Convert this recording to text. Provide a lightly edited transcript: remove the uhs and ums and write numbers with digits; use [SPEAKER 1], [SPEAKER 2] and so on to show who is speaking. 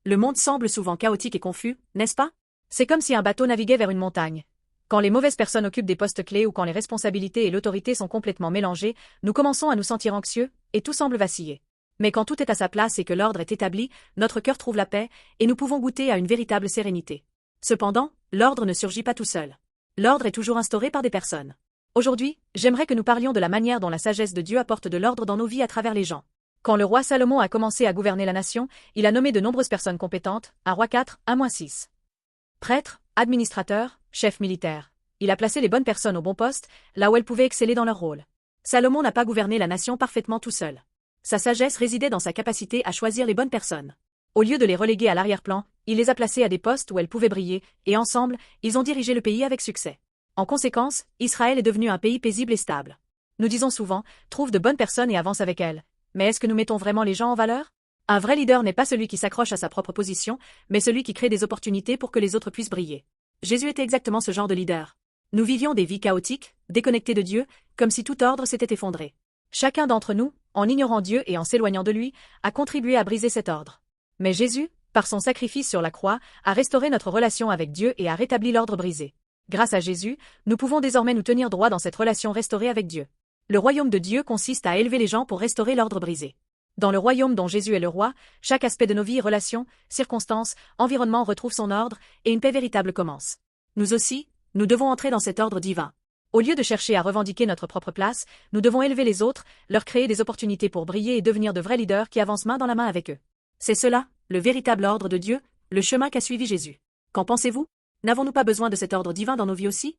[SPEAKER 1] Le monde semble souvent chaotique et confus, n'est-ce pas? C'est comme si un bateau naviguait vers une montagne. Quand les mauvaises personnes occupent des postes clés ou quand les responsabilités et l'autorité sont complètement mélangées, nous commençons à nous sentir anxieux, et tout semble vaciller. Mais quand tout est à sa place et que l'ordre est établi, notre cœur trouve la paix, et nous pouvons goûter à une véritable sérénité. Cependant, l'ordre ne surgit pas tout seul. L'ordre est toujours instauré par des personnes. Aujourd'hui, j'aimerais que nous parlions de la manière dont la sagesse de Dieu apporte de l'ordre dans nos vies à travers les gens. Quand le roi Salomon a commencé à gouverner la nation, il a nommé de nombreuses personnes compétentes, 1 Roi 4, 1-6. Prêtres, administrateurs, chefs militaires. Il a placé les bonnes personnes au bon poste, là où elles pouvaient exceller dans leur rôle. Salomon n'a pas gouverné la nation parfaitement tout seul. Sa sagesse résidait dans sa capacité à choisir les bonnes personnes. Au lieu de les reléguer à l'arrière-plan, il les a placées à des postes où elles pouvaient briller, et ensemble, ils ont dirigé le pays avec succès. En conséquence, Israël est devenu un pays paisible et stable. Nous disons souvent, trouve de bonnes personnes et avance avec elles. Mais est-ce que nous mettons vraiment les gens en valeur? Un vrai leader n'est pas celui qui s'accroche à sa propre position, mais celui qui crée des opportunités pour que les autres puissent briller. Jésus était exactement ce genre de leader. Nous vivions des vies chaotiques, déconnectées de Dieu, comme si tout ordre s'était effondré. Chacun d'entre nous, en ignorant Dieu et en s'éloignant de lui, a contribué à briser cet ordre. Mais Jésus, par son sacrifice sur la croix, a restauré notre relation avec Dieu et a rétabli l'ordre brisé. Grâce à Jésus, nous pouvons désormais nous tenir droit dans cette relation restaurée avec Dieu. Le royaume de Dieu consiste à élever les gens pour restaurer l'ordre brisé. Dans le royaume dont Jésus est le roi, chaque aspect de nos vies, relations, circonstances, environnement retrouve son ordre, et une paix véritable commence. Nous aussi, nous devons entrer dans cet ordre divin. Au lieu de chercher à revendiquer notre propre place, nous devons élever les autres, leur créer des opportunités pour briller et devenir de vrais leaders qui avancent main dans la main avec eux. C'est cela, le véritable ordre de Dieu, le chemin qu'a suivi Jésus. Qu'en pensez-vous? N'avons-nous pas besoin de cet ordre divin dans nos vies aussi?